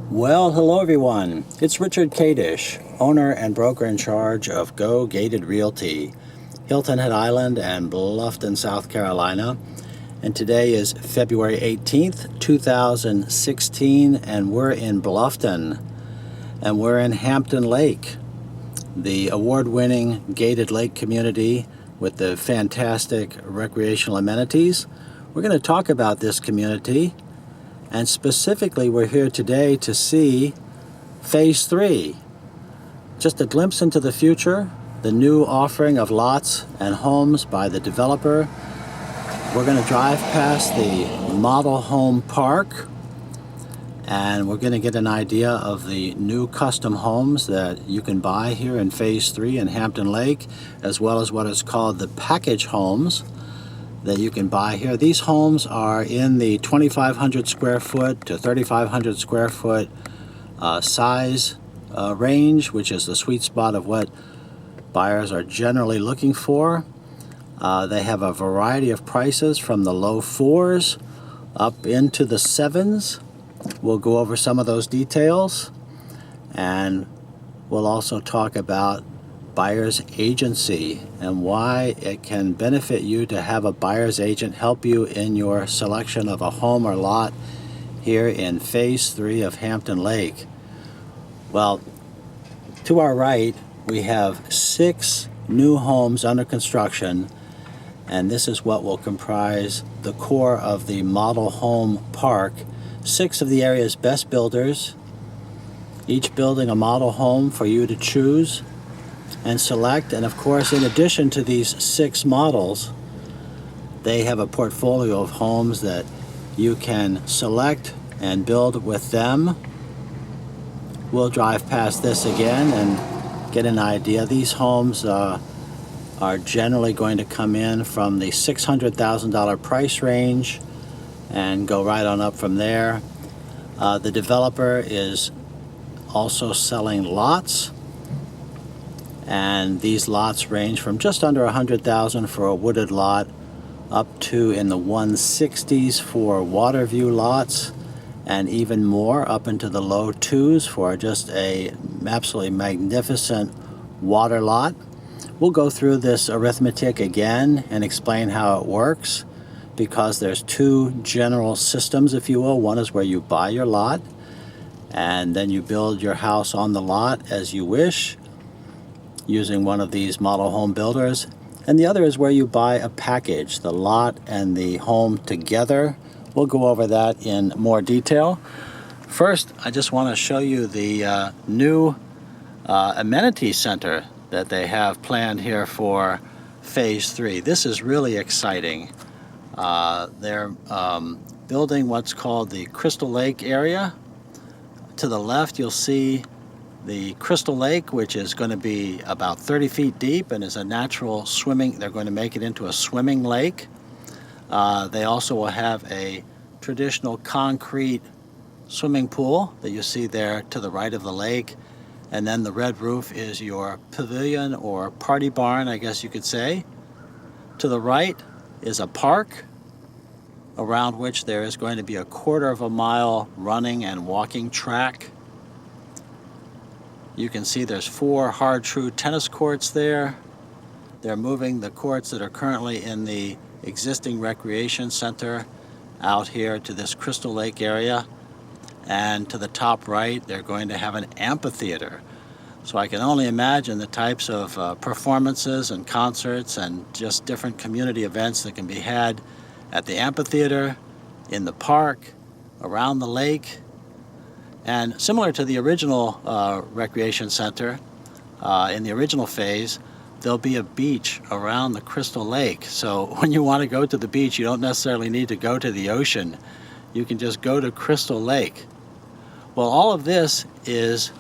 Well, hello everyone. It's Richard Kadish, owner and broker in charge of Go Gated Realty, Hilton Head Island and Bluffton, South Carolina. And today is February 18th, 2016, and we're in Bluffton. And we're in Hampton Lake, the award-winning gated lake community with the fantastic recreational amenities. We're going to talk about this community. And specifically, we're here today to see Phase 3. Just a glimpse into the future, the new offering of lots and homes by the developer. We're going to drive past the model home park, and we're going to get an idea of the new custom homes that you can buy here in Phase 3 in Hampton Lake, as well as what is called the package homes that you can buy here. These homes are in the 2,500 square foot to 3,500 square foot size range, which is the sweet spot of what buyers are generally looking for. They have a variety of prices from the low fours up into the sevens. We'll go over some of those details, and we'll also talk about buyer's agency and why it can benefit you to have a buyer's agent help you in your selection of a home or lot here in Phase 3 of Hampton Lake. Well, to our right, we have 6 new homes under construction, and this is what will comprise the core of the model home park. 6 of the area's best builders, each building a model home for you to choose and select. And of course, in addition to these 6 models, they have a portfolio of homes that you can select and build with them. We'll drive past this again and get an idea. These homes are generally going to come in from the $600,000 price range and go right on up from there. The developer is also selling lots, and these lots range from just under $100,000 for a wooded lot up to in the 160s for water view lots, and even more up into the low 2s for just a absolutely magnificent water lot. We'll go through this arithmetic again and explain how it works, because there's 2 general systems, if you will. One is where you buy your lot and then you build your house on the lot as you wish, using one of these model home builders. And the other is where you buy a package, the lot and the home together. We'll go over that in more detail. First, I just want to show you the new amenity center that they have planned here for Phase 3. This is really exciting. They're building what's called the Crystal Lake area. To the left, you'll see the Crystal Lake, which is going to be about 30 feet deep and is a natural swimming. They're going to make it into a swimming lake. They also will have a traditional concrete swimming pool that you see there to the right of the lake. And then the red roof is your pavilion or party barn, I guess you could say. To the right is a park around which there is going to be a 1/4 mile running and walking track. You can see there's 4 hard true tennis courts there. They're moving the courts that are currently in the existing recreation center out here to this Crystal Lake area. And to the top right, they're going to have an amphitheater. So I can only imagine the types of performances and concerts and just different community events that can be had at the amphitheater, in the park, around the lake. And similar to the original recreation center, in the original phase, there'll be a beach around the Crystal Lake. So when you want to go to the beach, you don't necessarily need to go to the ocean. You can just go to Crystal Lake. Well, all of this is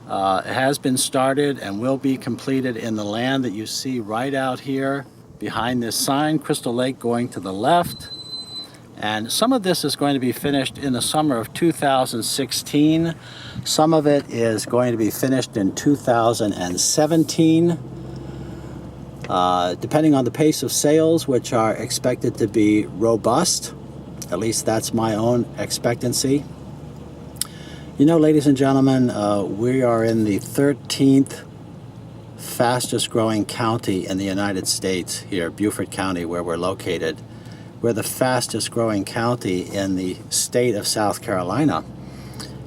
has been started and will be completed in the land that you see right out here behind this sign, Crystal Lake going to the left. And some of this is going to be finished in the summer of 2016. Some of it is going to be finished in 2017. Depending on the pace of sales, which are expected to be robust. At least that's my own expectancy. You know, ladies and gentlemen, we are in the 13th fastest growing county in the United States here, Beaufort County, where we're located. We're the fastest growing county in the state of South Carolina.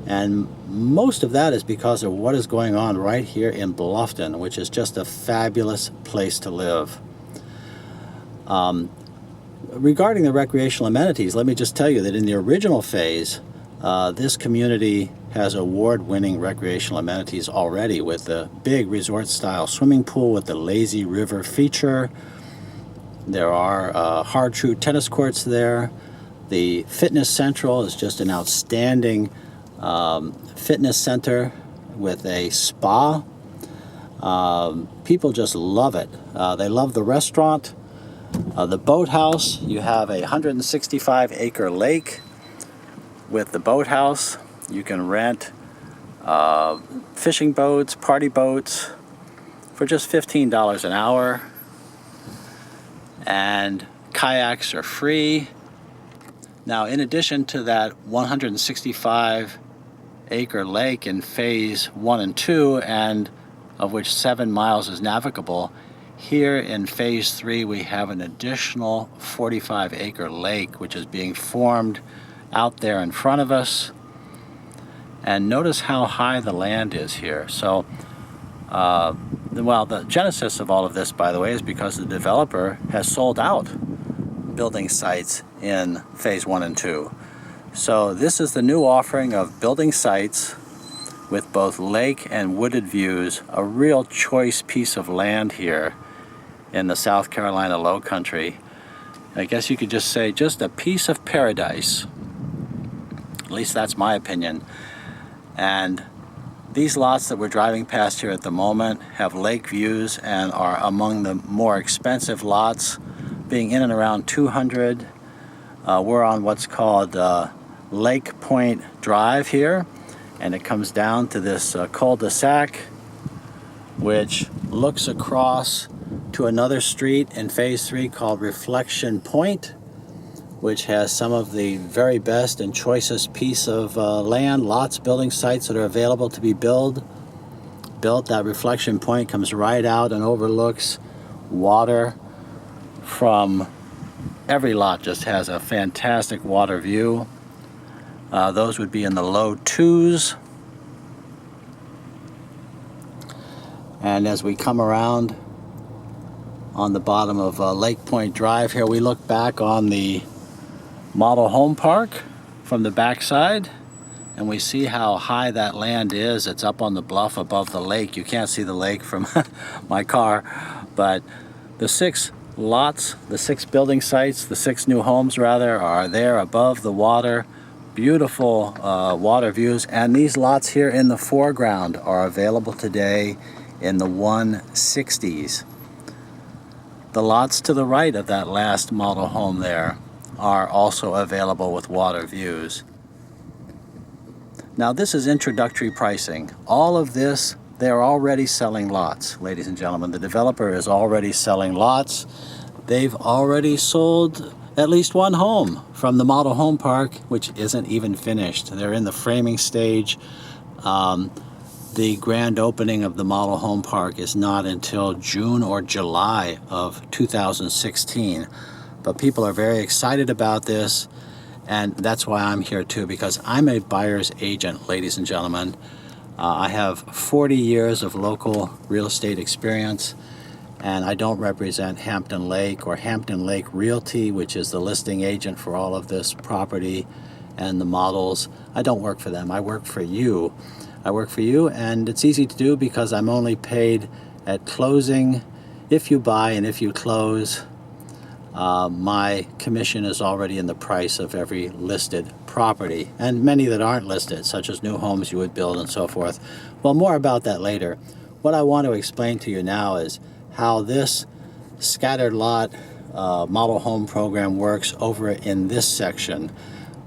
And most of that is because of what is going on right here in Bluffton, which is just a fabulous place to live. Regarding the recreational amenities, let me just tell you that in the original phase, this community has award-winning recreational amenities already, with the big resort-style swimming pool with the lazy river feature. There are hard true tennis courts there. The Fitness Central is just an outstanding fitness center with a spa. People just love it. They love the restaurant. The boathouse, you have a 165-acre lake with the boathouse. You can rent fishing boats, party boats for just $15 an hour. And kayaks are free. Now, in addition to that 165-acre lake in phase 1 and 2, and of which 7 miles is navigable, here in phase 3 we have an additional 45-acre lake which is being formed out there in front of us. And notice how high the land is here. So, well, the genesis of all of this, by the way, is because the developer has sold out building sites in phase 1 and 2. So this is the new offering of building sites with both lake and wooded views, a real choice piece of land here in the South Carolina Low Country. I guess you could just say just a piece of paradise. At least that's my opinion. And these lots that we're driving past here at the moment have lake views and are among the more expensive lots, being in and around $200. We're on what's called Lake Point Drive here, and it comes down to this cul-de-sac which looks across to another street in phase 3 called Reflection Point, which has some of the very best and choicest piece of land, lots, building sites that are available to be built. That Reflection Point comes right out and overlooks water from every lot. Just has a fantastic water view. Those would be in the low 2s. And as we come around on the bottom of Lake Point Drive here, we look back on the model home park from the backside, and we see how high that land is. It's up on the bluff above the lake. You can't see the lake from my car, but the 6 lots, the 6 building sites, the 6 new homes rather, are there above the water. Beautiful water views, and these lots here in the foreground are available today in the 160s. The lots to the right of that last model home there are also available with water views. Now, this is introductory pricing. All of this, they're already selling lots, ladies and gentlemen. The developer is already selling lots. They've already sold at least 1 home from the model home park, which isn't even finished. They're in the framing stage. The grand opening of the model home park is not until June or July of 2016. But people are very excited about this, and that's why I'm here too, because I'm a buyer's agent, ladies and gentlemen. I have 40 years of local real estate experience, and I don't represent Hampton Lake or Hampton Lake Realty, which is the listing agent for all of this property and the models. I don't work for them. I work for you. I work for you, and it's easy to do because I'm only paid at closing. If you buy and if you close, my commission is already in the price of every listed property, and many that aren't listed, such as new homes you would build and so forth. Well, more about that later. What I want to explain to you now is how this scattered lot model home program works over in this section,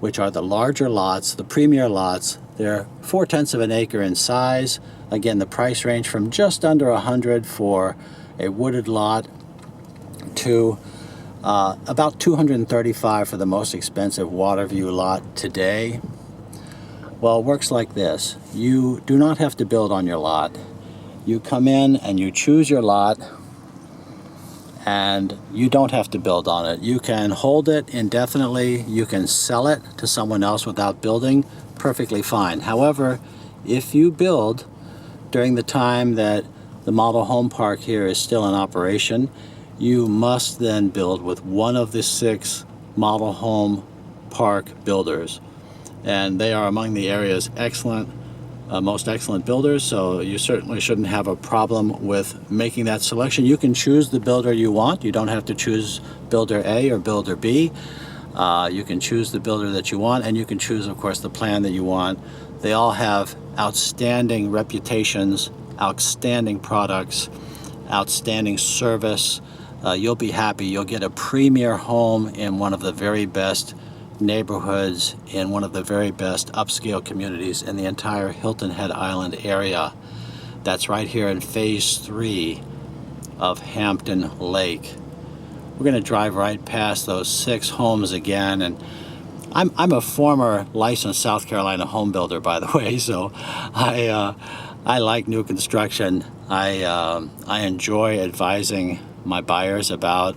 which are the larger lots, the premier lots. They're 4/10 of an acre in size. Again, the price range from just under $100 for a wooded lot to about $235 for the most expensive water view lot today. Well, it works like this. You do not have to build on your lot. You come in and you choose your lot, and you don't have to build on it. You can hold it indefinitely. You can sell it to someone else without building, perfectly fine. However, if you build during the time that the model home park here is still in operation, you must then build with one of the 6 model home park builders. And they are among the area's most excellent builders, so you certainly shouldn't have a problem with making that selection. You can choose the builder you want. You don't have to choose builder A or builder B. You can choose the builder that you want, and you can choose, of course, the plan that you want. They all have outstanding reputations, outstanding products, outstanding service. You'll be happy. You'll get a premier home in one of the very best neighborhoods, in one of the very best upscale communities in the entire Hilton Head Island area. That's right here in phase 3 of Hampton Lake. We're going to drive right past those 6 homes again, and I'm a former licensed South Carolina home builder, by the way, so I like new construction. I enjoy advising my buyers about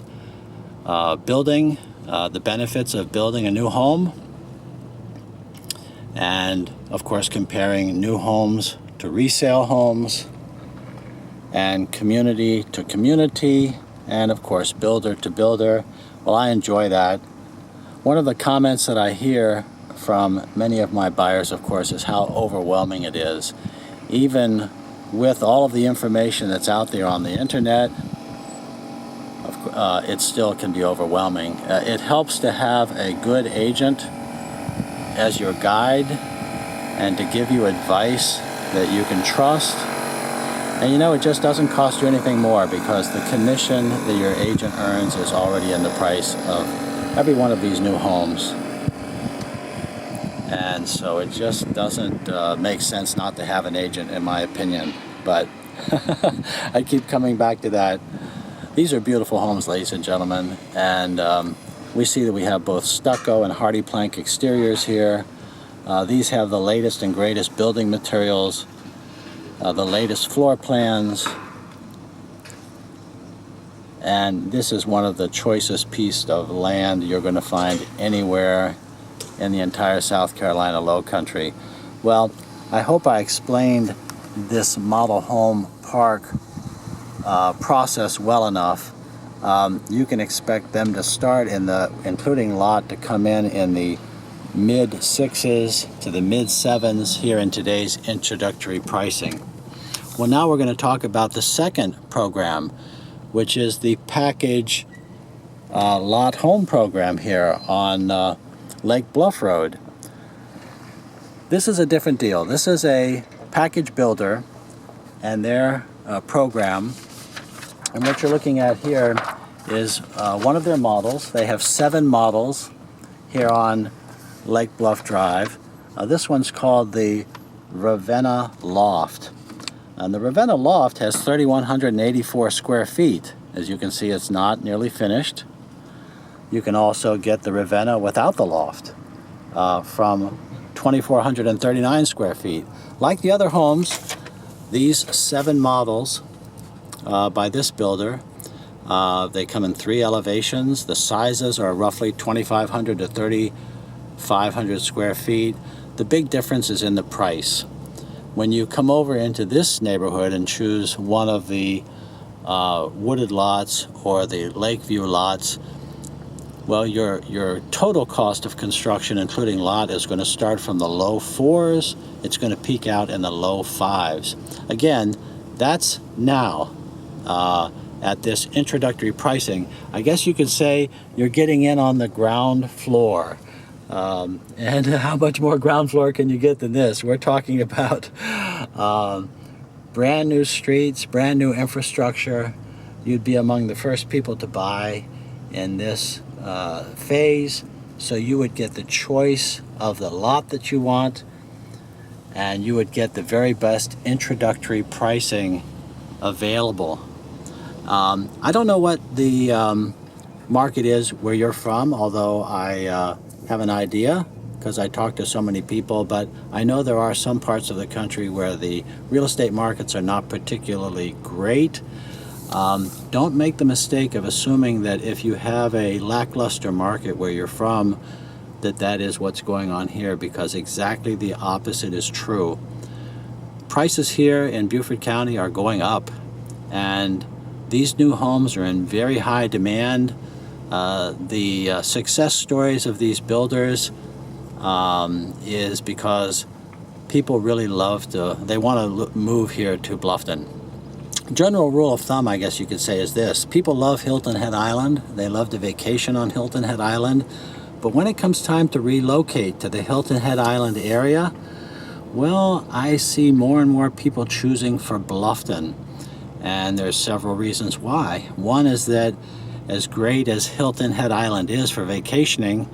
building, the benefits of building a new home, and of course comparing new homes to resale homes, and community to community, and of course builder to builder. Well, I enjoy that. One of the comments that I hear from many of my buyers, of course, is how overwhelming it is. Even with all of the information that's out there on the internet, it still can be overwhelming. It helps to have a good agent as your guide and to give you advice that you can trust. And you know, it just doesn't cost you anything more, because the commission that your agent earns is already in the price of every one of these new homes. And so it just doesn't make sense not to have an agent, in my opinion. But I keep coming back to that. These are beautiful homes, ladies and gentlemen, and we see that we have both stucco and hardy plank exteriors here. These have the latest and greatest building materials, the latest floor plans, and this is one of the choicest pieces of land you're going to find anywhere in the entire South Carolina Low Country. Well, I hope I explained this model home park process well enough. You can expect them to start in the including lot to come in the mid 6s to the mid 7s here in today's introductory pricing. Well, now we're going to talk about the second program, which is the package lot home program here on Lake Bluff Road. This is a different deal. This is a package builder and their program. And what you're looking at here is one of their models. They have 7 models here on Lake Bluff Drive. This one's called the Ravenna Loft. And the Ravenna Loft has 3,184 square feet. As you can see, it's not nearly finished. You can also get the Ravenna without the loft from 2,439 square feet. Like the other homes, these 7 models by this builder, they come in 3 elevations. The sizes are roughly 2,500 to 3,500 square feet. The big difference is in the price. When you come over into this neighborhood and choose one of the wooded lots or the Lakeview lots, well, your total cost of construction, including lot, is going to start from the low 4s. It's going to peak out in the low 5s. Again, that's now at this introductory pricing. I guess you could say you're getting in on the ground floor. And how much more ground floor can you get than this? We're talking about brand new streets, brand new infrastructure. You'd be among the first people to buy in this phase, so you would get the choice of the lot that you want, and you would get the very best introductory pricing available. I don't know what the market is where you're from, although I have an idea, because I talk to so many people, but I know there are some parts of the country where the real estate markets are not particularly great. Don't make the mistake of assuming that if you have a lackluster market where you're from, that is what's going on here, because exactly the opposite is true. Prices here in Beaufort County are going up, and these new homes are in very high demand. The success stories of these builders is because people really they want to move here to Bluffton. General rule of thumb, I guess you could say, is this: people love Hilton Head Island. They love to vacation on Hilton Head Island. But when it comes time to relocate to the Hilton Head Island area, well, I see more and more people choosing for Bluffton. And there's several reasons why. One is that as great as Hilton Head Island is for vacationing,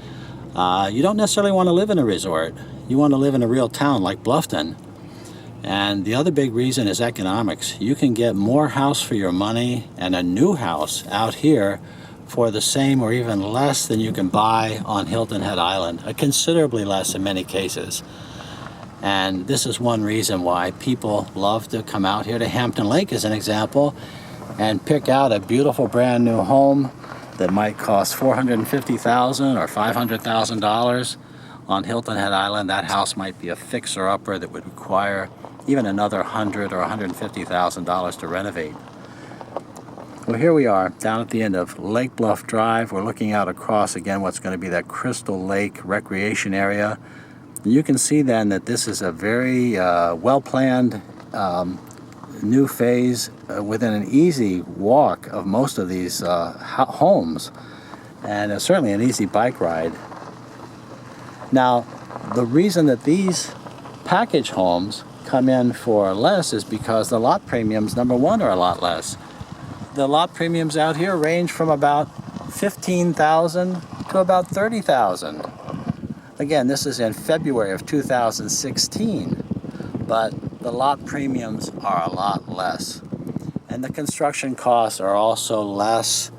you don't necessarily want to live in a resort. You want to live in a real town like Bluffton. And the other big reason is economics. You can get more house for your money and a new house out here for the same or even less than you can buy on Hilton Head Island, considerably less in many cases. And this is one reason why people love to come out here to Hampton Lake, as an example, and pick out a beautiful brand new home that might cost $450,000 or $500,000 on Hilton Head Island. That house might be a fixer-upper that would require even another $100,000 or $150,000 to renovate. Well, here we are down at the end of Lake Bluff Drive. We're looking out across again what's going to be that Crystal Lake recreation area. You can see then that this is a very well-planned new phase within an easy walk of most of these homes, and certainly an easy bike ride. Now, the reason that these package homes come in for less is because the lot premiums, number one, are a lot less. The lot premiums out here range from about $15,000 to about $30,000. Again, this is in February of 2016, but the lot premiums are a lot less. And the construction costs are also less.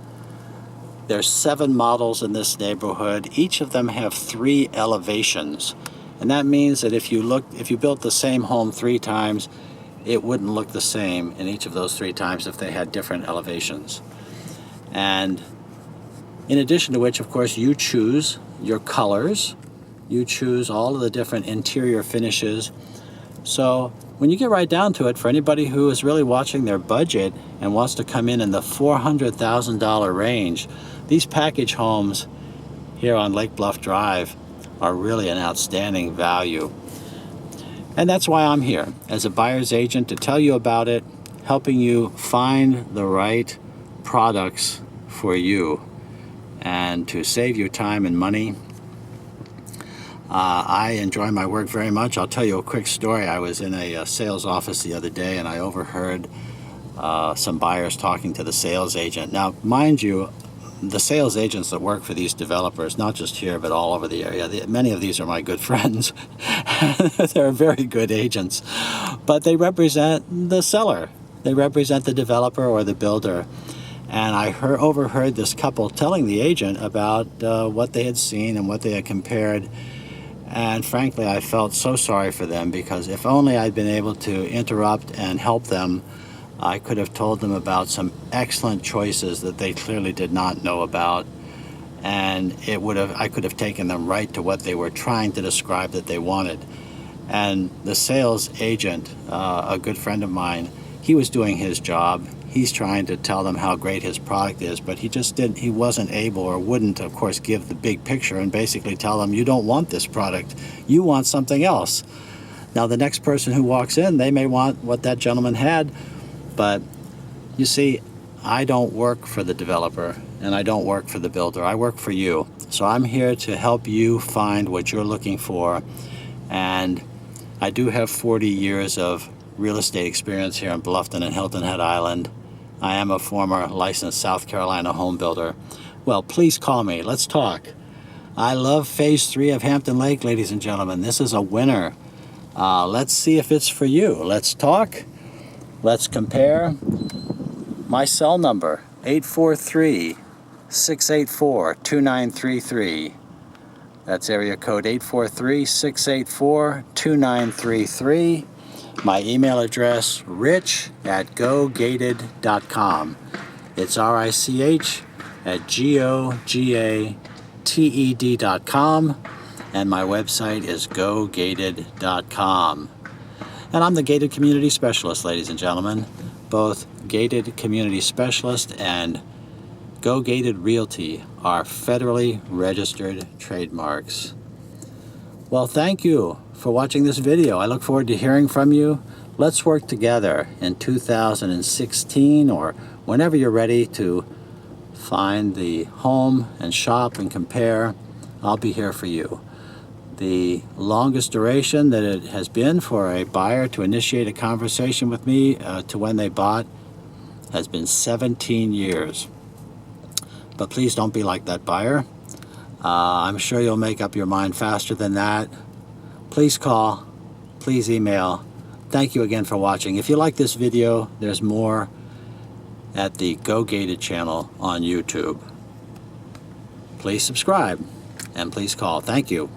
There's 7 models in this neighborhood. Each of them have 3 elevations. And that means that if you built the same home 3 times, it wouldn't look the same in each of those 3 times if they had different elevations. And in addition to which, of course, you choose your colors. You choose all of the different interior finishes. So when you get right down to it, for anybody who is really watching their budget and wants to come in the $400,000 range, these package homes here on Lake Bluff Drive are really an outstanding value. And that's why I'm here as a buyer's agent, to tell you about it, helping you find the right products for you and to save you time and money. I enjoy my work very much. I'll tell you a quick story. I was in a sales office the other day, and I overheard some buyers talking to the sales agent. Now, mind you, the sales agents that work for these developers, not just here but all over the area, many of these are my good friends. They're very good agents, but they represent the seller. They represent the developer or the builder. And I overheard this couple telling the agent about what they had seen and what they had compared. And frankly, I felt so sorry for them, because if only I'd been able to interrupt and help them, I could have told them about some excellent choices that they clearly did not know about. And I could have taken them right to what they were trying to describe that they wanted. And the sales agent, a good friend of mine, he was doing his job. He's trying to tell them how great his product is, but he wasn't able, or wouldn't, of course, give the big picture and basically tell them, you don't want this product, you want something else. Now, the next person who walks in, they may want what that gentleman had, but you see, I don't work for the developer and I don't work for the builder. I work for you. So I'm here to help you find what you're looking for. And I do have 40 years of real estate experience here in Bluffton and Hilton Head Island. I am a former licensed South Carolina home builder. Well, please call me. Let's talk. I love Phase 3 of Hampton Lake, ladies and gentlemen. This is a winner. Let's see if it's for you. Let's talk. Let's compare. My cell number, 843-684-2933. That's area code 843-684-2933. My email address, rich@gogated.com. It's RICH@GOGATED.com, and my website is gogated.com. And I'm the Gated Community Specialist, ladies and gentlemen. Both Gated Community Specialist and Go Gated Realty are federally registered trademarks. Well, thank you for watching this video. I look forward to hearing from you. Let's work together in 2016 or whenever you're ready to find the home and shop and compare. I'll be here for you. The longest duration that it has been for a buyer to initiate a conversation with me to when they bought has been 17 years. But please don't be like that buyer. I'm sure you'll make up your mind faster than that. Please call, please email. Thank you again for watching. If you like this video, there's more at the Go Gated channel on YouTube. Please subscribe and please call. Thank you.